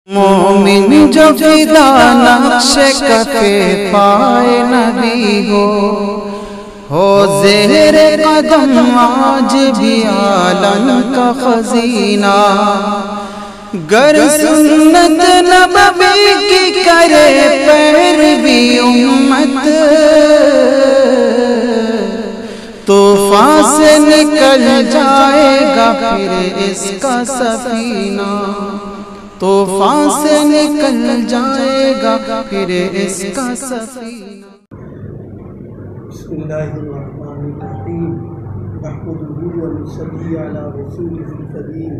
مومن جو فدا نقش کفے پائے نبی ہو زہر قدم آج بھی عالم کا خزینہ، گر سنت نبوی کی کرے پیروی امت، طوفان سے نکل جائے گا پھر اس کا سفینہ، طوفان سے نکل جائے گا پھر اس کا سفینہ۔ بسم اللہ الرحمن الرحیم، نحمدہ و نصلی علی رسولہ الکریم،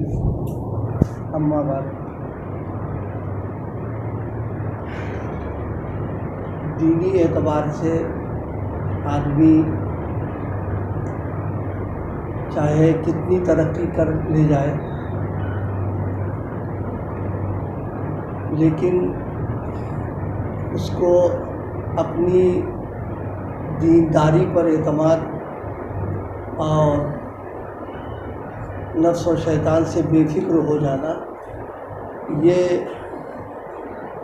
اما بعد۔ دینی اعتبار سے آدمی چاہے کتنی ترقی کر لے جائے، لیکن اس کو اپنی دینداری پر اعتماد اور نفس و شیطان سے بے فکر ہو جانا، یہ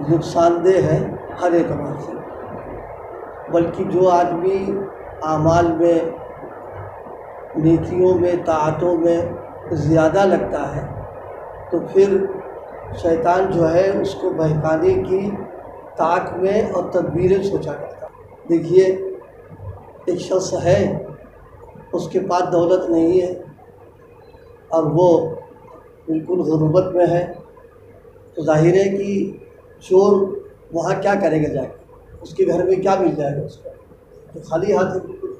نقصان دہ ہے ہر اعتبار سے۔ بلکہ جو آدمی اعمال میں، نیکیوں میں، طاعتوں میں زیادہ لگتا ہے، تو پھر شیطان جو ہے اس کو بہکانے کی طاق میں اور تدبیریں سوچا کرتا ہے۔ دیکھیے، ایک شخص ہے، اس کے پاس دولت نہیں ہے اور وہ بالکل غربت میں ہے، تو ظاہر ہے کہ چور وہاں کیا کرے گا، جا کے اس کے گھر میں کیا مل جائے گا، اس کو تو خالی ہاتھ ہے بالکل۔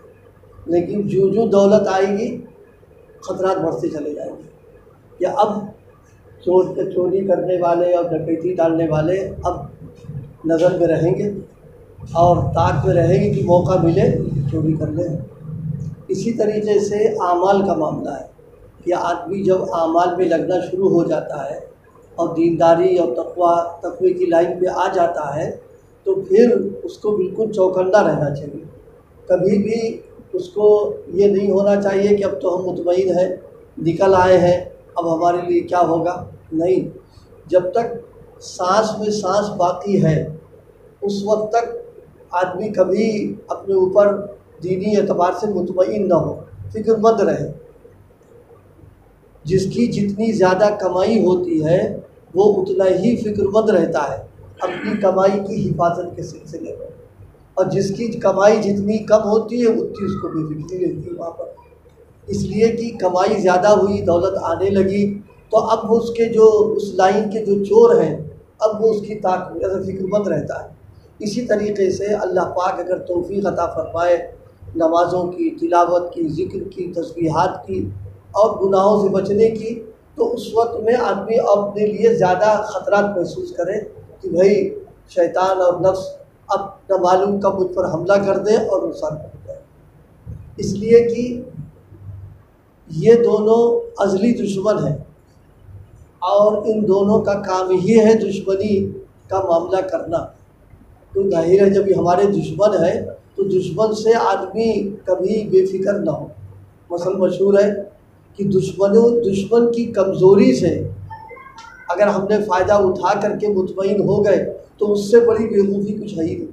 لیکن جو دولت آئے گی خطرات بڑھتے چلے جائیں گے، یا اب چوری کرنے والے اور ڈکیتی ڈالنے والے اب نظر میں رہیں گے اور طاق میں رہیں گے کہ موقع ملے چوری کر لیں۔ اسی طریقے سے اعمال کا معاملہ ہے کہ آدمی جب اعمال میں لگنا شروع ہو جاتا ہے اور دینداری اور تقوی کی لائن پہ آ جاتا ہے، تو پھر اس کو بالکل چوکندہ رہنا چاہیے۔ کبھی بھی اس کو یہ نہیں ہونا چاہیے کہ اب تو ہم مطمئن ہیں، نکل آئے ہیں، اب ہمارے لیے کیا ہوگا، نہیں۔ جب تک سانس میں سانس باقی ہے، اس وقت تک آدمی کبھی اپنے اوپر دینی اعتبار سے مطمئن نہ ہو، فکر مند رہے۔ جس کی جتنی زیادہ کمائی ہوتی ہے وہ اتنا ہی فکر مند رہتا ہے اپنی کمائی کی حفاظت کے سلسلے میں، اور جس کی کمائی جتنی کم ہوتی ہے اتنی اس کو بے فکری رہتی ہے وہاں پر۔ اس لیے کہ کمائی زیادہ ہوئی، دولت آنے لگی، تو اب اس کے جو اس لائن کے جو چور ہیں، اب وہ اس کی فکر مند رہتا ہے۔ اسی طریقے سے اللہ پاک اگر توفیق عطا فرمائے نمازوں کی، تلاوت کی، ذکر کی، تسبیحات کی اور گناہوں سے بچنے کی، تو اس وقت میں آدمی اپنے لیے زیادہ خطرات محسوس کرے کہ بھائی شیطان اور نفس اب نہ معلوم کب مجھ پر حملہ کر دے اور نقصان پہنچ جائے۔ اس لیے کہ یہ دونوں ازلی دشمن ہیں، اور ان دونوں کا کام ہی ہے دشمنی کا معاملہ کرنا۔ تو ظاہر ہے جب یہ ہمارے دشمن ہے تو دشمن سے آدمی کبھی بے فکر نہ ہو۔ مثلا مشہور ہے کہ دشمن کی کمزوری سے اگر ہم نے فائدہ اٹھا کر کے مطمئن ہو گئے تو اس سے بڑی بیوقوفی کچھ ہے ہی نہیں۔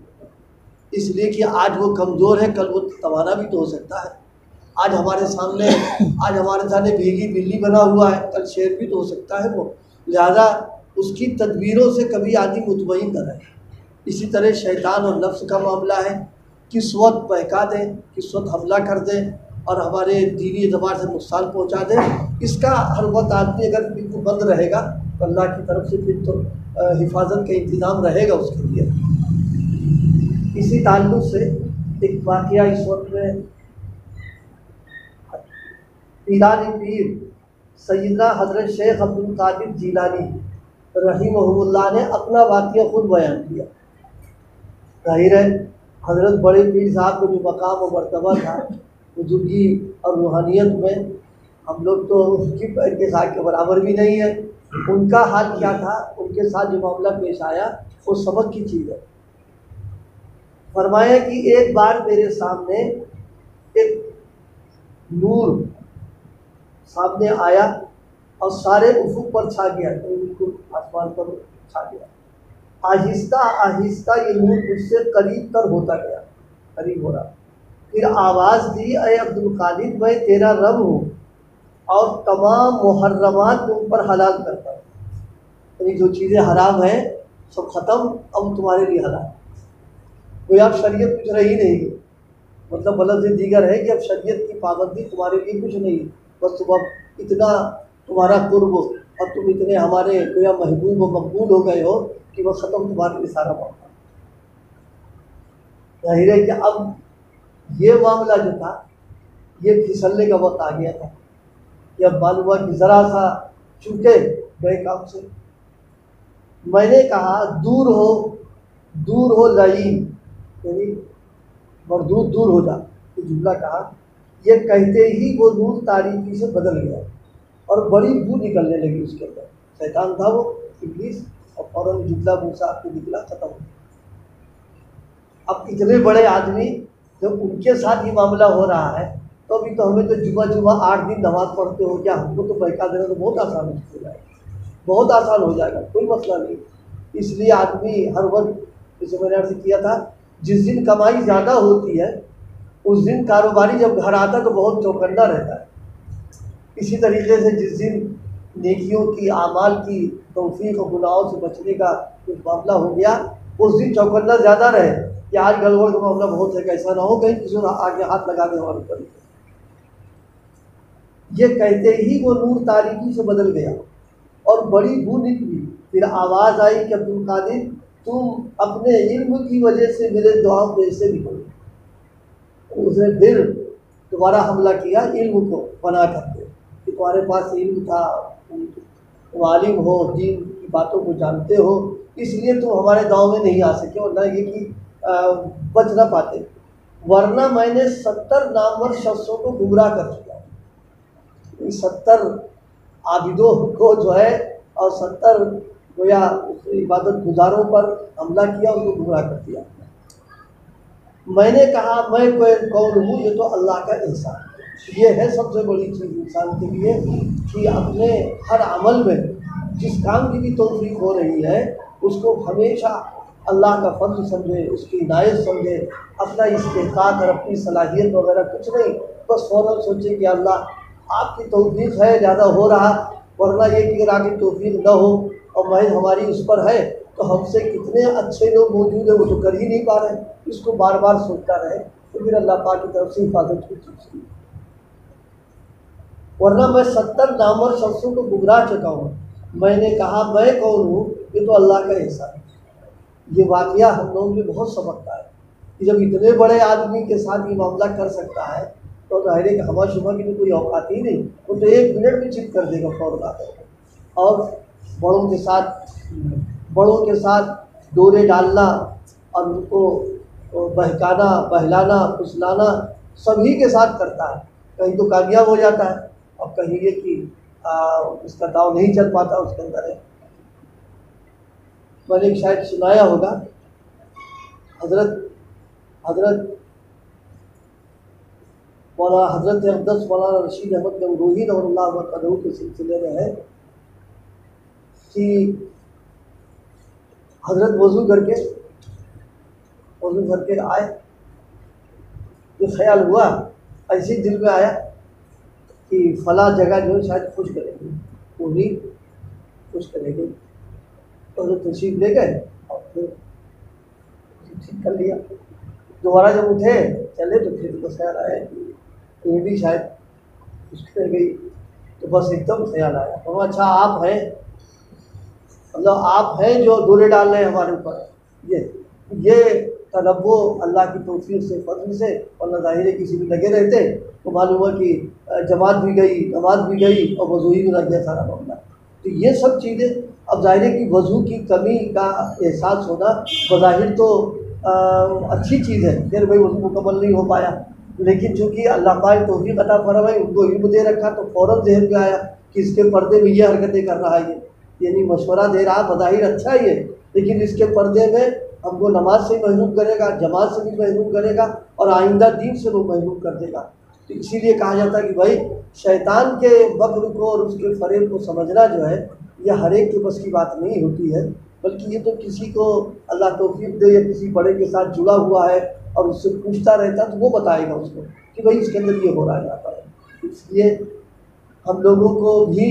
اس لیے کہ آج وہ کمزور ہے، کل وہ توانا بھی تو ہو سکتا ہے۔ آج ہمارے سامنے بھیگی بلی بنا ہوا ہے، کل شیر بھی تو ہو سکتا ہے وہ، لہذا اس کی تدبیروں سے کبھی آدمی مطمئن نہ رہے۔ اسی طرح شیطان اور نفس کا معاملہ ہے، کس وقت بہکا دیں، کس وقت حملہ کر دیں اور ہمارے دینی اعتبار سے نقصان پہنچا دیں۔ اس کا ہر وقت آدمی اگر بالکل بند رہے گا تو اللہ کی طرف سے پھر تو حفاظت کا انتظام رہے گا اس کے لیے۔ اسی تعلق سے ایک واقعہ اس وقت میں پیران پیر سیدنا حضرت شیخ عبد القادر جیلانی رحمہ اللہ نے اپنا واقعہ خود بیان کیا۔ ظاہر ہے حضرت بڑے پیر صاحب کو جو مقام و مرتبہ تھا بزرگی اور روحانیت میں، ہم لوگ تو ان کی پیر کے ساتھ کے برابر بھی نہیں ہے۔ ان کا حال کیا تھا، ان کے ساتھ جو معاملہ پیش آیا وہ سبق کی چیز ہے۔ فرمایا کہ ایک بار میرے سامنے ایک نور سامنے آیا اور سارے افق پر چھا گیا، بالکل آسمان پر کھا گیا۔ آہستہ آہستہ یہ نور مجھ سے قریب تر ہوتا گیا، قریب ہو رہا۔ پھر آواز دی، اے عبد الخالق میں تیرا رب ہوں اور تمام محرمات تم پر حلال کرتا ہوں، یعنی جو چیزیں حرام ہیں سب ختم، اب تمہارے لیے حلال۔ کوئی اب شریعت کچھ رہی نہیں، مطلب لفظ دیگر ہے کہ اب شریعت کی پابندی تمہارے لیے کچھ نہیں، بس تم اب اتنا تمہارا قرب اور تم اتنے ہمارے گویا محبوب و مقبول ہو گئے ہو کہ وہ ختم تمہارے لیے سارا معاملہ۔ ظاہر ہے کہ اب یہ معاملہ جو تھا یہ پھسلنے کا وقت آ گیا تھا کہ اب معلوم ہوا کہ ذرا سا چوکے گئے کام سے۔ میں نے کہا دور ہو لعین، یعنی مردود دور ہو جا، یہ جملہ کہا۔ یہ کہتے ہی وہ نور تاریکی سے بدل گیا اور بڑی بو نکلنے لگی اس کے اندر۔ شیطان تھا وہ، ابلیس، اور فوراً جملہ موسیٰ کو نکلا، ختم ہو گیا۔ اب اتنے بڑے آدمی جب ان کے ساتھ یہ معاملہ ہو رہا ہے تو ابھی تو ہمیں تو جمعہ 8 دن نماز پڑھتے ہو کیا، ہم کو تو بہکا دینا تو بہت آسان ہو جائے گا، بہت آسان ہو جائے گا، کوئی مسئلہ نہیں۔ اس لیے آدمی ہر وقت، جیسے میں نے عرض کیا تھا، جس دن کمائی زیادہ ہوتی ہے اس دن کاروباری جب گھر آتا ہے تو بہت چوکندہ رہتا ہے۔ اسی طریقے سے جس دن نیکیوں کی، اعمال کی توفیق اور گناہوں سے بچنے کا کچھ معاملہ ہو گیا اس دن چوکندہ زیادہ رہے کہ آج گڑبڑ کا معاملہ بہت ہے، ایسا نہ ہو کہیں کسی نے آگے ہاتھ لگا دے ہمارے اوپر۔ یہ کہتے ہی وہ نور تاریکی سے بدل گیا اور بڑی بو نکلی۔ پھر آواز آئی کہ عبد القادر تم اپنے علم کی وجہ سے میرے دعاؤں پہ ایسے بھی کرو۔ اس نے پھر دوبارہ حملہ کیا علم کو بنا کرتے کہ تمہارے پاس علم تھا، تم عالم ہو، دین کی باتوں کو جانتے ہو، اس لیے تم ہمارے دعاؤں میں نہیں آ سکے، اور نہ یہ کہ بچ نہ پاتے، ورنہ میں نے 70 نامور شخصوں کو گمراہ کر چکا ہوں۔ 70 عابدوں کو جو ہے اور 70 گویا عبادت گزاروں پر حملہ کیا، ان کو گمراہ کر دیا۔ میں نے کہا میں کوئی کون ہوں، یہ تو اللہ کا احسان ہے۔ یہ ہے سب سے بڑی چیز انسان کے لیے کہ اپنے ہر عمل میں جس کام کی بھی توفیق ہو رہی ہے اس کو ہمیشہ اللہ کا فضل سمجھے، اس کی عنایت سمجھے، اپنا استحقاق اور اپنی صلاحیت وغیرہ کچھ نہیں، بس فوراً سوچے کہ اللہ آپ کی توفیق ہے، زیادہ ہو رہا، ورنہ یہ کہ اگر آپ کی توفیق نہ ہو اور محض ہماری اس پر ہے تو ہم سے کتنے اچھے لوگ موجود ہیں وہ تو کر ہی نہیں پا رہے۔ اس کو بار بار سوچتا رہے تو پھر اللہ پاک کی طرف سے حفاظت کی چیز، ورنہ میں 70 نامور شخصوں کو گمراہ چکا ہوں۔ میں نے کہا میں کون ہوں، یہ تو اللہ کا احسان ہے۔ یہ واقعہ ہم لوگوں میں بہت سبقتا ہے کہ جب اتنے بڑے آدمی کے ساتھ یہ معاملہ کر سکتا ہے تو ظاہر ہے کہ ہوا شبہ کی تو کوئی اوقات ہی نہیں، وہ تو 1 منٹ میں چپ کر دے گا فوراً آ کر۔ اور بڑوں کے ساتھ ڈورے ڈالنا اور ان کو بہکانا، بہلانا، پھسلانا سبھی کے ساتھ کرتا ہے، کہیں تو کامیاب ہو جاتا ہے اور کہیں یہ کہ اس کا داؤ نہیں چل پاتا اس کے اندر ہے۔ میں نے شاید سنایا ہوگا حضرت اقدس مولانا رشید احمد گنگوہی رحمۃ اللہ عنہ کے سلسلے میں ہے کہ حضرت وضو کر کے آئے، تو خیال ہوا، ایسے دل میں آیا کہ فلاں جگہ جو ہے شاید خوش کرے گی، وہ بھی خوش کرے گی، تو حضرت تشریف لے گئے اور پھر ٹھیک کر لیا۔ دوبارہ جب اٹھے چلے تو پھر بس خیال آیا کہ یہ بھی شاید خوش کرے گئی، تو بس ایک دم خیال آیا، اور اچھا آپ ہیں، مطلب آپ ہیں جو دورے ڈال رہے ہیں ہمارے اوپر، یہ تنوع اللہ کی توفیق سے، فضل سے، اور ظاہر ہے کسی بھی لگے رہتے تو معلوم ہوا کہ جماعت بھی گئی، نماز بھی گئی اور وضو ہی بھی لگ گیا سارا معاملہ۔ تو یہ سب چیزیں اب ظاہر ہے کہ وضو کی کمی کا احساس ہونا بظاہر تو اچھی چیز ہے، پھر بھائی وضو مکمل نہیں ہو پایا، لیکن چونکہ اللہ پاک توفیق عطا فرمائی، ان کو علم دے رکھا تو فوراً ذہن میں آیا کہ اس کے پردے میں یہ حرکتیں کر رہا ہے، یعنی مشورہ دے رہا، بظاہر اچھا ہی ہے، لیکن اس کے پردے میں ہم کو نماز سے محروم کرے گا، جماعت سے بھی محروم کرے گا اور آئندہ دین سے وہ محروم کر دے گا۔ تو اسی لیے کہا جاتا ہے کہ بھائی شیطان کے مکر کو اور اس کے فریب کو سمجھنا جو ہے یہ ہر ایک کے بس کی بات نہیں ہوتی ہے، بلکہ یہ تو کسی کو اللہ توفیق دے یا کسی بڑے کے ساتھ جڑا ہوا ہے اور اس سے پوچھتا رہتا تو وہ بتائے گا اس کو کہ بھائی اس کے اندر یہ ہو رہا ہے یہاں پر۔ اس لیے ہم لوگوں کو بھی،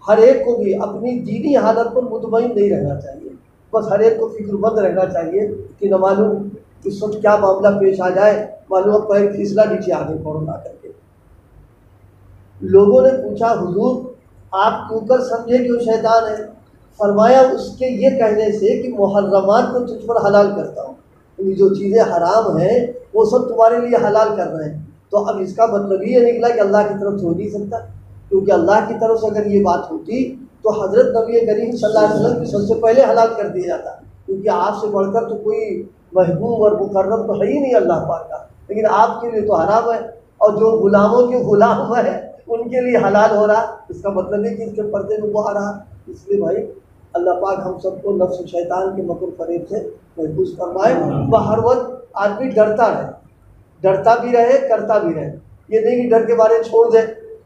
ہر ایک کو بھی اپنی دینی حالت پر مطمئن نہیں رہنا چاہیے، بس ہر ایک کو فکر مند رہنا چاہیے کہ نہ معلوم اس وقت کیا معاملہ پیش آ جائے، معلوم اب پیر پھسلا نیچے آگے فوراً آ کر کے۔ لوگوں نے پوچھا حضور آپ کیوں کر سمجھے کہ وہ شیطان ہے؟ فرمایا اس کے یہ کہنے سے کہ محرمات کو تجھ پر حلال کرتا ہوں، یعنی جو چیزیں حرام ہیں وہ سب تمہارے لیے حلال کر رہے ہیں۔ تو اب اس کا مطلب یہ نکلا کہ اللہ کی طرف سے ہو نہیں سکتا، کیونکہ اللہ کی طرف سے اگر یہ بات ہوتی تو حضرت نبی کریم صلی اللہ علیہ وسلم کی سب سے پہلے حلال کر دیا جاتا، کیونکہ آپ سے بڑھ کر تو کوئی محبوب اور مکرم تو ہے ہی نہیں اللہ پاک کا، لیکن آپ کے لیے تو حرام ہے، اور جو غلاموں کے غلام ہیں ان کے لیے حلال ہو رہا، اس کا مطلب ہے کہ اس کے پردے میں وہ آ رہا۔ اس لیے بھائی اللہ پاک ہم سب کو نفس و شیطان کے مکر فریب سے محفوظ فرمائے۔ وہ ہر وقت آدمی ڈرتا رہے، ڈرتا بھی رہے کرتا بھی رہے، یہ نہیں کہ ڈر کے بارے چھوڑ دے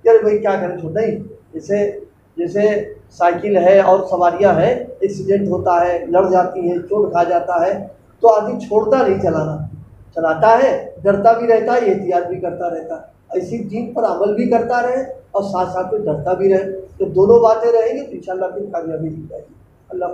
یار بھائی کیا کریں چھوڑ نہیں۔ جیسے سائیکل ہے اور سواریاں ہیں، ایکسیڈنٹ ہوتا ہے، لڑ جاتی ہیں، چوٹ کھا جاتا ہے، تو آدمی چھوڑتا نہیں چلانا، چلاتا ہے، ڈرتا بھی رہتا ہے، احتیاط بھی کرتا رہتا ہے۔ ایسی دین پر عمل بھی کرتا رہے اور ساتھ ساتھ میں ڈرتا بھی رہے، تو دونوں باتیں رہیں گی تو انشاءاللہ پھر کامیابی مل جائے گی۔ اللہ